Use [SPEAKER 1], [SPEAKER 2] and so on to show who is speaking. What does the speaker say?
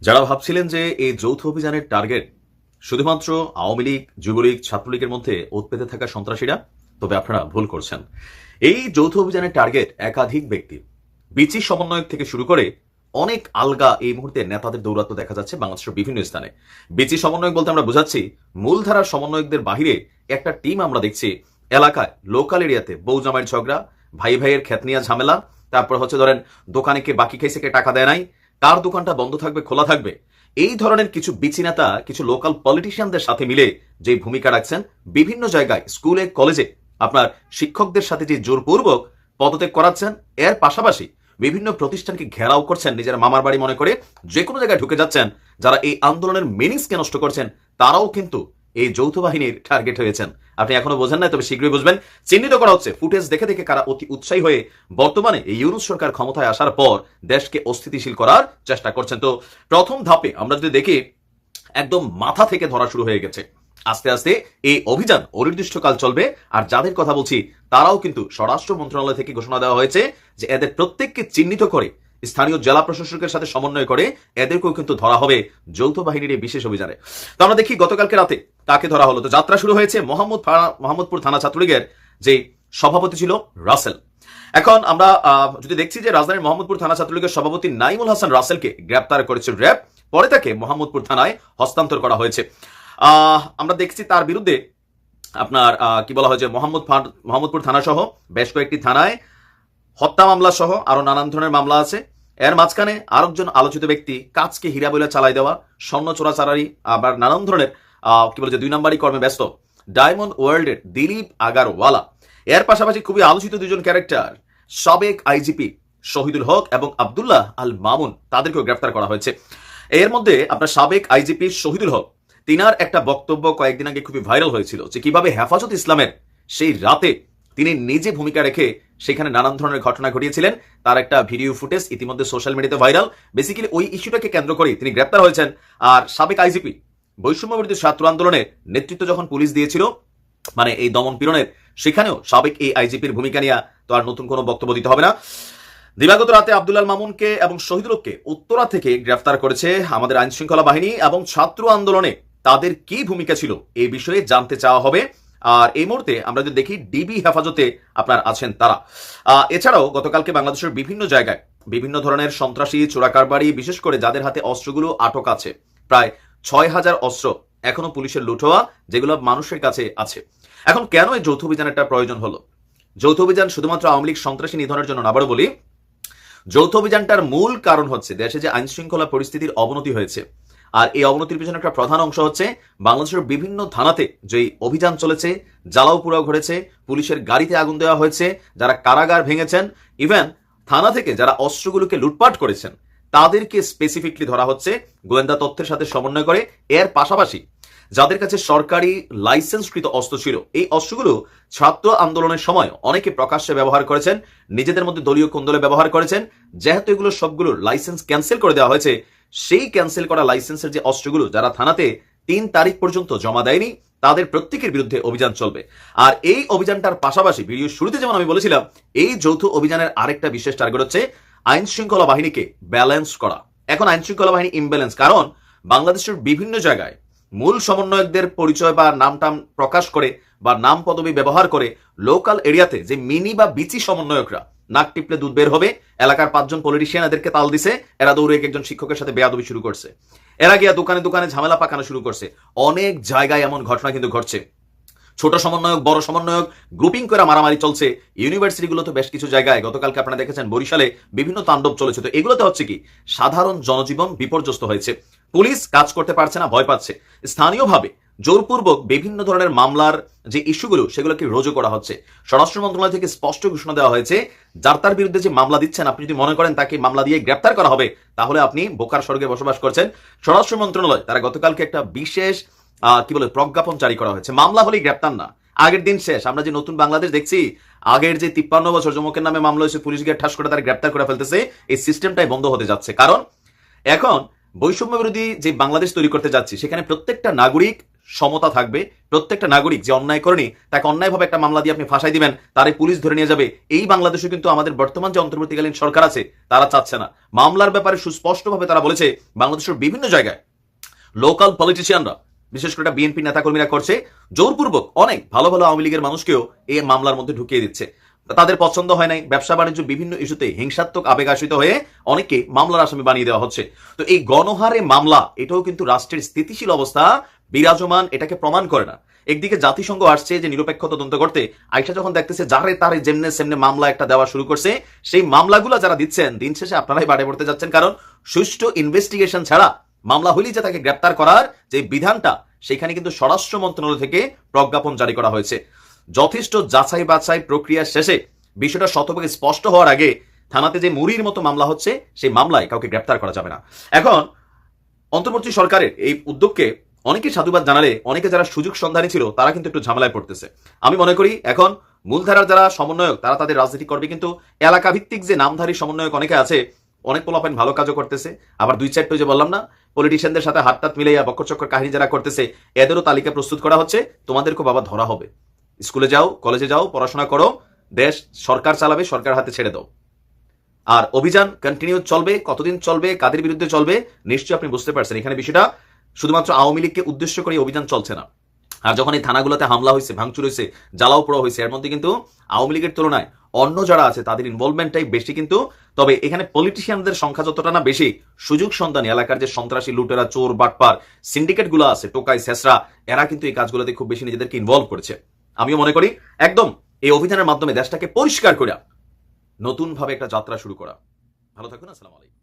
[SPEAKER 1] যারা ভাবছিলেন যে এই যৌথ অভিযানের টার্গেট শুধুমাত্র আওয়ামী লীগ, যুবলীগ, ছাত্রলীগের মধ্যে উৎপেতে থাকা সন্ত্রাসীরা, তবে আপনারা ভুল করছেন। এই যৌথ অভিযানের টার্গেট একাধিক ব্যক্তি, বিচি সমন্বয়ক থেকে শুরু করে অনেক আলগা এই মুহূর্তে নেতাদের দৌরাত্ম্য দেখা যাচ্ছে বাংলাদেশের বিভিন্ন স্থানে। বিচি সমন্বয়ক বলতে আমরা বোঝাচ্ছি মূলধারার সমন্বয়কদের বাহিরে একটা টিম আমরা দেখছি এলাকায়, লোকাল এরিয়াতে বউ জামাইয়ের ঝগড়া, ভাই ভাইয়ের খেতনিয়া ঝামেলা, তারপর হচ্ছে ধরেন দোকানে কে বাকি খাইছে, কে টাকা দেয় নাই, কার দোকানটা বন্ধ থাকবে খোলা থাকবে, এই ধরনের কিছু বিচি নেতা কিছু লোকাল পলিটিশিয়ানদের সাথে মিলে যে ভূমিকা রাখছেন বিভিন্ন জায়গায়, স্কুলে কলেজে আপনার শিক্ষকদের সাথে যে জোরপূর্বক পদত্যাগ করাচ্ছেন, এর পাশাপাশি বিভিন্ন প্রতিষ্ঠানকে ঘেরাও করছেন, নিজের মামার বাড়ি মনে করে যে কোনো জায়গায় ঢুকে যাচ্ছেন। যারা এই আন্দোলনের মিনিংসকে নষ্ট করছেন তারাও কিন্তু এই যৌথ বাহিনীর টার্গেট হয়েছেন। আপনি এখনো বোঝেন না, তবে শীঘ্রই বুঝবেন। চিহ্নিত করা হচ্ছে ফুটেজ দেখে দেখে কারা অতি উৎসাহী হয়ে বর্তমানে এই ইউনূস সরকার ক্ষমতায় আসার পর দেশকে অস্থিতিশীল করার চেষ্টা করছেন। তো প্রথম ধাপে আমরা যদি দেখি, একদম মাথা থেকে ধরা শুরু হয়ে গেছে। আস্তে আস্তে এই অভিযান অনির্দিষ্টকাল চলবে। আর যাদের কথা বলছি তারাও কিন্তু স্বরাষ্ট্র মন্ত্রণালয় থেকে ঘোষণা দেওয়া হয়েছে যে এদের প্রত্যেককে চিহ্নিত করে স্থানীয় জেলা প্রশাসকের সাথে সমন্বয় করে এদেরকেও কিন্তু ধরা হবে যৌথ বাহিনীর এই বিশেষ অভিযানে। তো আমরা দেখি গতকালকে রাতে কাকে ধরা হলো। তো যাত্রা শুরু হয়েছে মোহাম্মদপুর থানা ছাত্রলীগের যে সভাপতি ছিল রাসেল। এখন আমরা যদি দেখছি যে রাজধানীর মোহাম্মদপুর থানা ছাত্রলীগের সভাপতি নাইমুল হাসান রাসেলকে গ্রেপ্তার করেছে র্যাব, পরে তাকে মোহাম্মদপুর থানায় হস্তান্তর করা হয়েছে। আমরা দেখছি তার বিরুদ্ধে আপনার কি বলা হয়েছে, মোহাম্মদপুর থানা সহ বেশ কয়েকটি থানায় হত্যা মামলা সহ আরো নানান ধরনের মামলা আছে। এর মাঝখানে আরেকজন আলোচিত ব্যক্তি কাজকে হীরা বলে চালাই দেওয়া, স্বর্ণ চোরাচালারি, আবার নানান ধরনের কি বলে যে 2 নম্বরই কর্মে ব্যস্ত ডায়মন্ড ওয়ার্ল্ডের দিলীপ আগারওয়ালা। এর পাশাপাশি খুবই আলোচিত দুজন ক্যারেক্টার সাবেক আইজিপি শহীদুল হক এবং আব্দুল্লাহ আল মামুন, তাদেরকেও গ্রেফতার করা হয়েছে। এর মধ্যে আপনার সাবেক আইজিপি শহীদুল হক, তিনার একটা বক্তব্য কয়েকদিন আগে খুবই ভাইরাল হয়েছিল যে কিভাবে হেফাজত ইসলামের সেই রাতে তিনি নিজে ভূমিকা রেখে সেখানে নানান ধরনের ঘটনা ঘটিয়েছিলেন। তার একটা ভিডিও ফুটেজ ইতিমধ্যে সোশ্যাল মিডিয়াতে ভাইরাল। বেসিক্যালি ওই ইস্যুটাকে কেন্দ্র করে তিনি গ্রেপ্তার হয়েছেন। আর সাবেক আইজিপি বৈষম্য বিরোধী ছাত্র আন্দোলনের নেতৃত্ব যখন পুলিশ দিয়েছিল, মানে এই দমন পীড়নের, সেখানেও সাবেক এই আইজিপির ভূমিকা নিয়ে তো আর নতুন কোনো বক্তব্য দিতে হবে না। দিবাগত রাতে আব্দুল্লাহ মামুনকে এবং শহীদুলকে উত্তরা থেকে গ্রেফতার করেছে আমাদের আইন শৃঙ্খলা বাহিনী, এবং ছাত্র আন্দোলনে তাদের কি ভূমিকা ছিল এই বিষয়ে জানতে চাওয়া হবে। আর এই মুহূর্তে আমরা যদি দেখি ডিবি হেফাজতে আপনার আছেন তারা। এছাড়াও গতকালকে বাংলাদেশের বিভিন্ন জায়গায় বিভিন্ন ধরনের সন্ত্রাসী, চোরাকারবারি, বিশেষ করে যাদের হাতে অস্ত্রগুলো আটক আছে, প্রায় 6,000 অস্ত্র এখনো পুলিশের লুট হওয়া, যেগুলো মানুষের কাছে আছে। এখন কেন এই যৌথ অভিযানের প্রয়োজন হলো? যৌথ অভিযান শুধুমাত্র আওয়ামী লীগ সন্ত্রাসী নিধনের জন্য না, আবারও বলি, যৌথ অভিযানটার মূল কারণ হচ্ছে দেশে যে আইন শৃঙ্খলা পরিস্থিতির অবনতি হয়েছে। আর এই অবনতির পিছনে একটা প্রধান অংশ হচ্ছে বাংলাদেশের বিভিন্ন থানাতে যে অভিযান চলেছে, জ্বালাও পোড়াও ঘটেছে, পুলিশের গাড়িতে আগুন দেওয়া হয়েছে, যারা কারাগার ভেঙেছেন, ইভেন থানা থেকে যারা অস্ত্রগুলোকে লুটপাট করেছেন তাদেরকে স্পেসিফিকলি ধরা হচ্ছে গোয়েন্দা তথ্যের সাথে সমন্বয় করে। এর পাশাপাশি যাদের কাছে সরকারি লাইসেন্সকৃত অস্ত্র ছিল, এই অস্ত্রগুলো ছাত্র আন্দোলনের সময় অনেকে প্রকাশ্যে ব্যবহার করেছেন, নিজেদের মধ্যে দলীয় কোন্দলে ব্যবহার করেছেন। যেহেতু এগুলো সবগুলোর লাইসেন্স ক্যান্সেল করে দেওয়া হয়েছে, সেই ক্যান্সেল করা লাইসেন্সের যে অস্ত্রগুলো যারা থানাতে 3 তারিখ পর্যন্ত জমা দেয়নি, তাদের প্রত্যেকের বিরুদ্ধে অভিযান চলবে। আর এই অভিযানটার পাশাপাশি ভিডিও শুরুতে যেমন আমি বলেছিলাম, এই যৌথ অভিযানের আরেকটা বিশেষ টার্গেট হচ্ছে আইন শৃঙ্খলা বাহিনীকে ব্যালেন্স করা। এখন আইন শৃঙ্খলা বাহিনী ইমব্যালেন্স, কারণ বাংলাদেশের বিভিন্ন জায়গায় মূল সমন্বয়কদের পরিচয় বা নামটাম প্রকাশ করে বা নাম পদবি ব্যবহার করে লোকাল এরিয়াতে যে মিনি বা বিচি সমন্বয়করা, নাক টিপলে দুধ বের হবে, এলাকার 5 জন পলিটিশিয়ান এদেরকে তাল দিছে, এরা দৌড়ে একজন শিক্ষকের সাথে বেয়াদবি শুরু করছে, এরা গিয়া দোকানে দোকানে ঝামেলা পাকানো শুরু করছে। অনেক জায়গায় এমন ঘটনা কিন্তু ঘটছে। ছোট সমন্বয়ক, বড় সমন্বয়ক গ্রুপিং করে মারামারি চলছে ইউনিভার্সিটিগুলোতে বেশ কিছু জায়গায়। গতকালকে আপনারা দেখেছেন বরিশালে বিভিন্ন তাণ্ডব চলেছে। তো এগুলোতে হচ্ছে কি, সাধারণ জনজীবন বিপর্যস্ত হয়েছে, পুলিশ কাজ করতে পারছে না, ভয় পাচ্ছে। স্থানীয়ভাবে জোরপূর্বক বিভিন্ন ধরনের মামলার যে ইস্যুগুলো সেগুলোকে রোজু করা হচ্ছে। স্বরাষ্ট্র মন্ত্রণালয় থেকে স্পষ্ট ঘোষণা দেওয়া হয়েছে, যার তার বিরুদ্ধে যে মামলা দিচ্ছেন, আপনি যদি মনে করেন তাকে মামলা দিয়ে গ্রেপ্তার করা হবে, তাহলে আপনি বোকার স্বর্গে বসবাস করছেন। স্বরাষ্ট্র মন্ত্রণালয় তারা গতকালকে একটা বিশেষ কি বলে প্রজ্ঞাপন জারি করা হয়েছে, মামলা হলেই গ্রেপ্তার না, আগের দিন শেষ। আমরা যে নতুন বাংলাদেশ দেখছি, আগের যে 53 বছর যমকের নামে মামলা হয়েছে, পুলিশ গিয়ে ঠাস করে তারা গ্রেপ্তার করে ফেলতেছে, এই সিস্টেমটাই বন্ধ হতে যাচ্ছে। কারণ এখন বৈষম্য বিরোধী যে বাংলাদেশ তৈরি করতে যাচ্ছি, সেখানে প্রত্যেকটা নাগরিক সমতা থাকবে, প্রত্যেকটা নাগরিক যে অন্যায় করেনি তাকে অন্যায়ভাবে একটা মামলা দিয়ে আপনি ফাঁসাই দিবেন, তারে পুলিশ ধরে নিয়ে যাবে, এই বাংলাদেশে কিন্তু আমাদের বর্তমান যে অন্তর্বর্তীকালীন সরকার আছে তারা চাচ্ছে না। মামলার ব্যাপারে সুস্পষ্টভাবে তারা বলেছে বাংলাদেশের বিভিন্ন জায়গায় লোকাল পলিটিশিয়ানরা, বিশেষ করে বিএনপি নেতাকর্মীরা করছে জোরপূর্বক অনেক ভালো ভালো আওয়ামী লীগের মানুষকেও এই মামলার মধ্যে ঢুকিয়ে দিচ্ছে। তাদের পছন্দ হয় নাই, ব্যবসা বাণিজ্য বিভিন্ন ইস্যুতে হিংসাত্মক আবেগাশিত হয়ে অনেকে মামলার আসামি বানিয়ে দেওয়া হচ্ছে। তো এই গণহারে মামলা এটাও কিন্তু রাষ্ট্রের স্থিতিশীল অবস্থা বিরাজমান এটাকে প্রমাণ করে না। একদিকে জাতিসংঘ আসছে যে নিরপেক্ষ তদন্ত করতে, আইসা যখন দেখতেছে যারে তারে যেমনে সেমনে মামলা একটা দেওয়া শুরু করছে, সেই মামলাগুলো যারা দিচ্ছেন দিন শেষে আপনারাই বাড়ে পড়তে যাচ্ছেন। কারণ সুষ্ঠু ইনভেস্টিগেশন ছাড়া মামলা হলেই যে তাকে গ্রেপ্তার করার যে বিধানটা, সেখানে কিন্তু স্বরাষ্ট্র মন্ত্রণালয় থেকে প্রজ্ঞাপন জারি করা হয়েছে। যথেষ্ট যাচাই বাছাই প্রক্রিয়া শেষে বিষয়টা শতভাগ স্পষ্ট হওয়ার আগে থানাতে যে মুড়ির মতো মামলা হচ্ছে সেই মামলায় কাউকে গ্রেপ্তার করা যাবে না। এখন অন্তর্বর্তী সরকারের এই উদ্যোগকে অনেকে সাধুবাদ জানালে অনেকে যারা সুযোগ সন্ধানী ছিল তারা কিন্তু একটু ঝামেলায় পড়তেছে। আমি মনে করি এখন মূলধারার যারা সমন্বয়ক তারা তাদের রাজনীতি করবে, কিন্তু এলাকা ভিত্তিক যে নামধারী সমন্বয়ক অনেকে আছে, অনেক পোলাপেন ভালো কাজও করতেছে, আবার দুই চারটে যে বললাম না পলিটিশিয়ানদের সাথে হাত টাত মিলাইয়া বক্করচক্কর কাহিনী যারা করতেছে, এদেরও তালিকা প্রস্তুত করা হচ্ছে। তোমাদেরকে বাবা ধরা হবে। স্কুলে যাও, কলেজে যাও, পড়াশোনা করো, দেশ সরকার চালাবে, সরকার হাতে ছেড়ে দাও। আর অভিযান কন্টিনিউ চলবে, কতদিন চলবে, কাদের বিরুদ্ধে চলবে নিশ্চয়ই আপনি বুঝতে পারছেন। এখানে বিষয়টা শুধুমাত্র আওয়ামী লীগকে উদ্দেশ্য করে অভিযান চলছে না। আর যখন এই থানাগুলোতে হামলা হয়েছে, ভাঙচুর হয়েছে, জ্বালাও পোড়া হয়েছে, এর মধ্যে কিন্তু আওয়ামী লীগের তুলনায় অন্য যারা আছে তাদের ইনভলভমেন্টটাই বেশি। কিন্তু তবে এখানে পলিটিশিয়ানদের সংখ্যা যতটা না বেশি, সুযোগ সন্ধানী এলাকার যে সন্ত্রাসী লুটেরা চোর বাটপার সিন্ডিকেট গুলো আছে, টোকাই শেষরা, এরা কিন্তু এই কাজগুলোতে খুব বেশি নিজেদেরকে ইনভলভ করেছে। আমিও মনে করি একদম এই অভিযানের মাধ্যমে দেশটাকে পরিষ্কার করে নতুন ভাবে একটা যাত্রা শুরু করা। ভালো থাকুন, আসসালামু আলাইকুম।